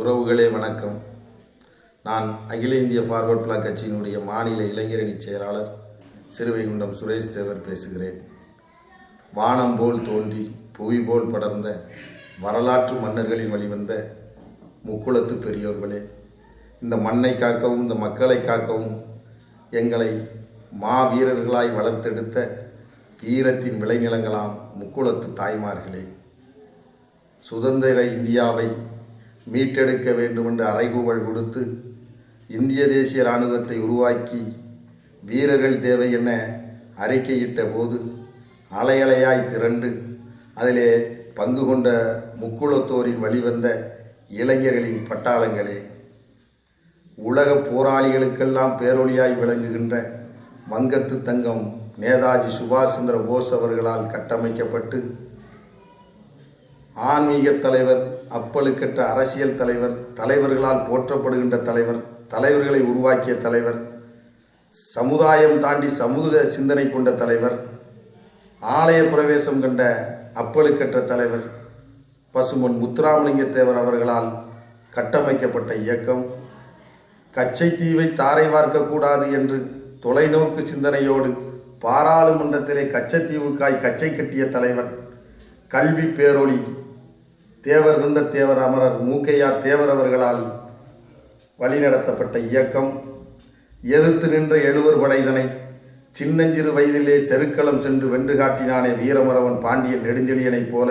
உறவுகளே வணக்கம். நான் அகில இந்திய ஃபார்வர்ட் பிளாக் கட்சியினுடைய மாநில இளைஞரணி செயலாளர் சிறுவைகுண்டம் சுரேஷ் தேவர் பேசுகிறேன். வானம் போல் தோன்றி புவி போல் படர்ந்த வரலாற்று மன்னர்களின் வழிவந்த முக்குளத்து பெரியோர்களே, இந்த மண்ணை காக்கவும் இந்த மக்களை காக்கவும் எங்களை மாவீரர்களாய் வளர்த்தெடுத்த வீரத்தின் விளைநிலங்களாம் முக்குளத்து தாய்மார்களே, சுதந்திர இந்தியாவை மீட்டெடுக்க வேண்டுமென்று அறைகூவல் கொடுத்து இந்திய தேசிய இராணுவத்தை உருவாக்கி வீரர்கள் தேவை என அறிக்கையிட்ட போது அலையலையாய் திரண்டு அதிலே பங்கு கொண்ட முக்குளத்தோரின் வழிவந்த இளைஞர்களின் பட்டாளங்களே, உலக போராளிகளுக்கெல்லாம் பேரொளியாய் விளங்குகின்ற மங்கத்து தங்கம் நேதாஜி சுபாஷ் சந்திர போஸ் அவர்களால் கட்டமைக்கப்பட்டு ஆன்மீக தலைவர், அப்பழுக்கற்ற அரசியல் தலைவர், தலைவர்களால் போற்றப்படுகின்ற தலைவர், தலைவர்களை உருவாக்கிய தலைவர், சமுதாயம் தாண்டி சமூக சிந்தனை கொண்ட தலைவர், ஆலய பிரவேசம் கண்ட அப்பழுக்கற்ற தலைவர் பசும்பொன் முத்துராமலிங்க தேவர் அவர்களால் கட்டமைக்கப்பட்ட இயக்கம், கச்சைத்தீவை தாரை வார்க்கக்கூடாது என்று தொலைநோக்கு சிந்தனையோடு பாராளுமன்றத்திலே கச்சத்தீவுக்காய் கச்சை கட்டிய தலைவர், கல்வி பேரொளி தேவர் இருந்த தேவர் அமரர் மூக்கையா தேவர் அவர்களால் வழிநடத்தப்பட்ட இயக்கம், எதிர்த்து நின்ற எழுவர் படைதனை சின்னஞ்சிறு வயதிலே செருக்களம் சென்று வென்று காட்டினானே வீரமரவன் பாண்டியன் நெடுஞ்செழியனைப் போல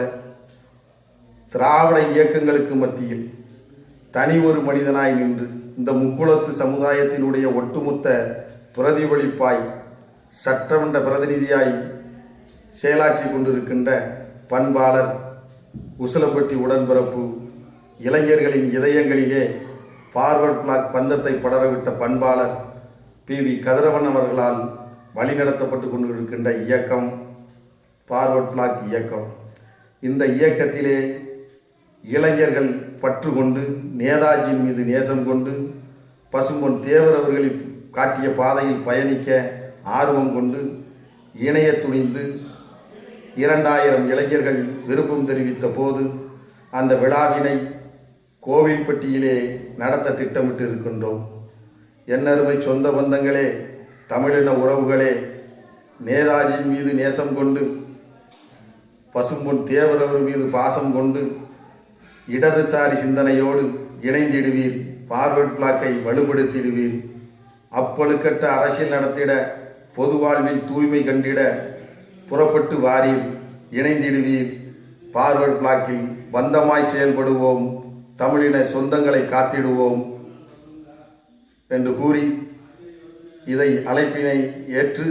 திராவிட இயக்கங்களுக்கு மத்தியில் தனி ஒரு மனிதனாய் நின்று இந்த முக்குளத்து சமுதாயத்தினுடைய ஒட்டுமொத்த பிரதிபலிப்பாய் சட்டமன்ற பிரதிநிதியாய் செயலாற்றி கொண்டிருக்கின்ற பண்பாளர், உசிலம்பட்டி உடன்பிறப்பு, இளைஞர்களின் இதயங்களிலே ஃபார்வர்ட் பிளாக் பந்தத்தை படரவிட்ட பண்பாளர் பி.வி. கதிரவன் அவர்களால் வழிநடத்தப்பட்டு கொண்டிருக்கின்ற இயக்கம் ஃபார்வர்ட் பிளாக் இயக்கம். இந்த இயக்கத்திலே இளைஞர்கள் பற்று கொண்டு, நேதாஜியின் மீது நேசம் கொண்டு, பசும்பொன் தேவர் அவர்களில் காட்டிய பாதையில் பயணிக்க ஆர்வம் கொண்டு இணைய துணிந்து 2000 இளைஞர்கள் விருப்பம் தெரிவித்த போது அந்த விழாவினை கோவில்பட்டியிலே நடத்த திட்டமிட்டு இருக்கின்றோம். என்னருமை சொந்த பந்தங்களே, தமிழின உறவுகளே, நேதாஜியின் மீது நேசம் கொண்டு, பசும்பொன் தேவர் அவர் மீது பாசம் கொண்டு, இடதுசாரி சிந்தனையோடு இணைந்திடுவீர், ஃபார்வர்ட் பிளாக்கை வலுப்படுத்திடுவீர், அப்பழுக்கற்ற அரசியல் நடத்திட, பொது வாழ்வில் தூய்மை கண்டிட புறப்பட்டு வாரீர், இணைந்திடுவீர், ஃபார்வர்ட் பிளாக்கில் பந்தமாய் செயல்படுவோம், தமிழின சொந்தங்களை காத்திடுவோம் என்று கூறி இதை அழைப்பினை ஏற்று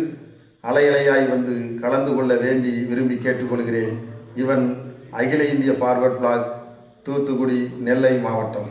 அலையலையாய் வந்து கலந்து கொள்ள வேண்டி விரும்பி கேட்டுக்கொள்கிறேன். இவன் அகில இந்திய ஃபார்வர்ட் பிளாக், தூத்துக்குடி, நெல்லை மாவட்டம்.